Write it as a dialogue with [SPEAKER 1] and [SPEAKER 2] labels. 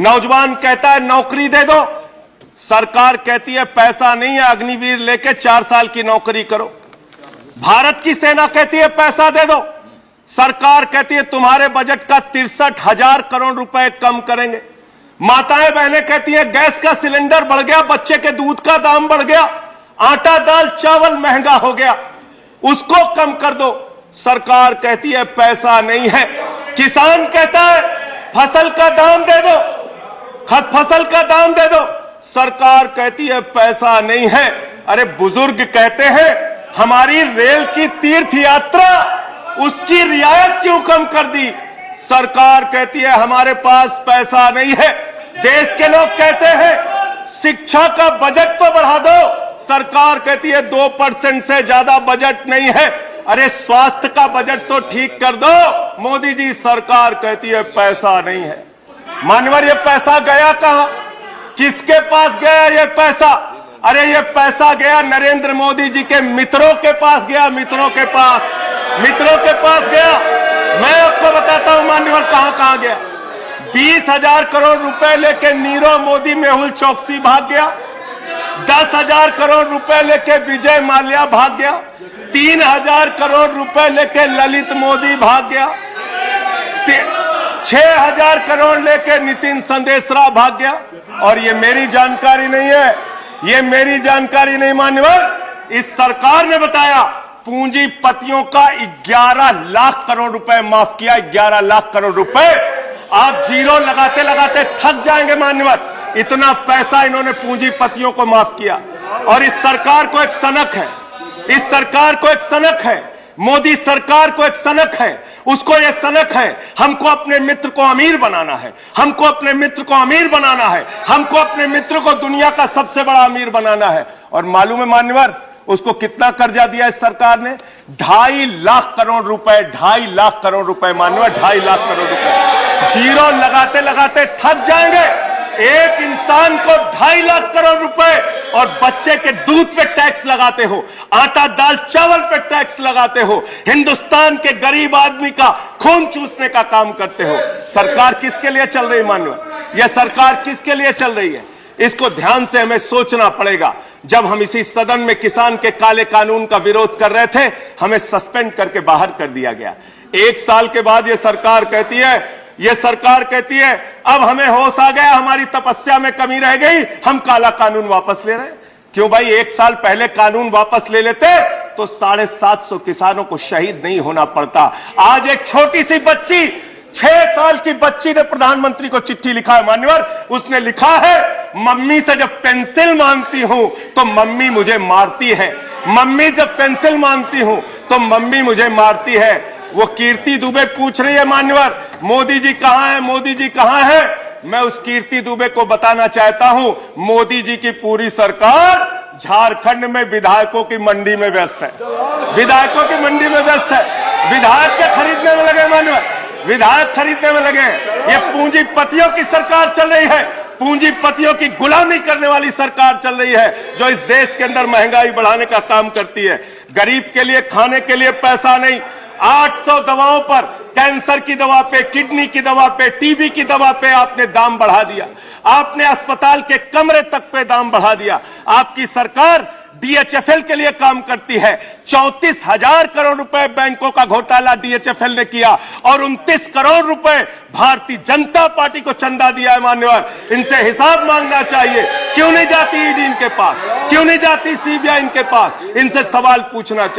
[SPEAKER 1] नौजवान कहता है नौकरी दे दो, सरकार कहती है पैसा नहीं है, अग्निवीर लेके 4 साल की नौकरी करो। भारत की सेना कहती है पैसा दे दो, सरकार कहती है तुम्हारे बजट का 63,000 करोड़ रुपए कम करेंगे। माताएं बहनें कहती हैं गैस का सिलेंडर बढ़ गया, बच्चे के दूध का दाम बढ़ गया, आटा दाल चावल महंगा हो गया, उसको कम कर दो, सरकार कहती है पैसा नहीं है। किसान कहता है फसल का दाम दे दो, फसल का दाम दे दो, सरकार कहती है पैसा नहीं है। अरे बुजुर्ग कहते हैं हमारी रेल की तीर्थ यात्रा, उसकी रियायत क्यों कम कर दी, सरकार कहती है हमारे पास पैसा नहीं है। देश के लोग कहते हैं शिक्षा का बजट तो बढ़ा दो, सरकार कहती है 2% से ज्यादा बजट नहीं है। अरे स्वास्थ्य का बजट तो ठीक कर दो, मोदी जी, सरकार कहती है पैसा नहीं है। मान्यवर ये पैसा गया कहां, किसके पास गया ये पैसा? अरे ये पैसा गया नरेंद्र मोदी जी के मित्रों के पास गया, मित्रों के पास गया। मैं आपको बताता हूं मान्यवर कहां कहां गया। 20,000 करोड़ रुपए लेके नीरव मोदी मेहुल चौकसी भाग गया, 10,000 करोड़ रुपए लेके विजय माल्या भाग गया, 3,000 करोड़ रुपए लेके ललित मोदी भाग गया, 6,000 करोड़ लेके नितिन संदेशरा भाग गया। और ये मेरी जानकारी नहीं है, ये मेरी जानकारी नहीं मान्यवर, इस सरकार ने बताया पूंजीपतियों का 11 लाख करोड़ रुपए माफ किया। 11 लाख करोड़ रुपए आप जीरो लगाते लगाते थक जाएंगे मान्यवर, इतना पैसा इन्होंने पूंजीपतियों को माफ किया। और इस सरकार को एक सनक है, इस सरकार को एक सनक है, मोदी सरकार को एक सनक है, उसको यह सनक है हमको अपने मित्र को अमीर बनाना है, हमको अपने मित्र को अमीर बनाना है, हमको अपने मित्र को दुनिया का सबसे बड़ा अमीर बनाना है। और मालूम है मान्यवर उसको कितना कर्जा दिया इस सरकार ने? 2.5 लाख करोड़ रुपए, 2.5 लाख करोड़ रुपए मान्यवर, 2.5 लाख करोड़ रुपए। जीरो लगाते लगाते थक जाएंगे। एक इंसान को 2.5 लाख करोड़ रुपए और बच्चे के दूध पे टैक्स लगाते हो, आटा दाल चावल पे टैक्स लगाते हो, हिंदुस्तान के गरीब आदमी का खून चूसने का काम करते हो। सरकार किसके लिए चल रही मान्यवर? यह सरकार किसके लिए चल रही है? इसको ध्यान से हमें सोचना पड़ेगा। जब हम इसी सदन में किसान के काले कानून का विरोध कर रहे थे, हमें सस्पेंड करके बाहर कर दिया गया। 1 साल के बाद यह सरकार कहती है अब हमें होश आ गया, हमारी तपस्या में कमी रह गई, हम काला कानून वापस ले रहे हैं। क्यों भाई? 1 साल पहले कानून वापस ले लेते तो 750 किसानों को शहीद नहीं होना पड़ता। आज एक छोटी सी बच्ची, 6 साल की बच्ची ने प्रधानमंत्री को चिट्ठी लिखा है मान्यवर, उसने लिखा है मम्मी से जब पेंसिल मांगती हूं तो मम्मी मुझे मारती है, मम्मी जब पेंसिल मांगती हूं तो मम्मी मुझे मारती है। वो कीर्ति दुबे पूछ रही है मान्यवर मोदी जी कहां है, मोदी जी कहां है? मैं उस कीर्ति दुबे को बताना चाहता हूं मोदी जी की पूरी सरकार झारखंड में विधायकों की मंडी में व्यस्त है, विधायकों की मंडी में व्यस्त है, विधायक के खरीदने में लगे मान्यवर, विधायक खरीदने में लगे। ये पूंजीपतियों की सरकार चल रही है, पूंजीपतियों की गुलामी करने वाली सरकार चल रही है, जो इस देश के अंदर महंगाई बढ़ाने का काम करती है। गरीब के लिए खाने के लिए पैसा नहीं, 800 दवाओं पर, कैंसर की दवा पे, किडनी की दवा पे, टीबी की दवा पे आपने दाम बढ़ा दिया, आपने अस्पताल के कमरे तक पे दाम बढ़ा दिया। आपकी सरकार DHFL के लिए काम करती है। 34,000 करोड़ रुपए बैंकों का घोटाला DHFL ने किया और 29 करोड़ रुपए भारतीय जनता पार्टी को चंदा दिया है मान्यवर। इनसे हिसाब मांगना चाहिए। क्यों नहीं जाती ईडी इनके पास, क्यों नहीं जाती CBI इनके पास? इनसे सवाल पूछना चाहिए।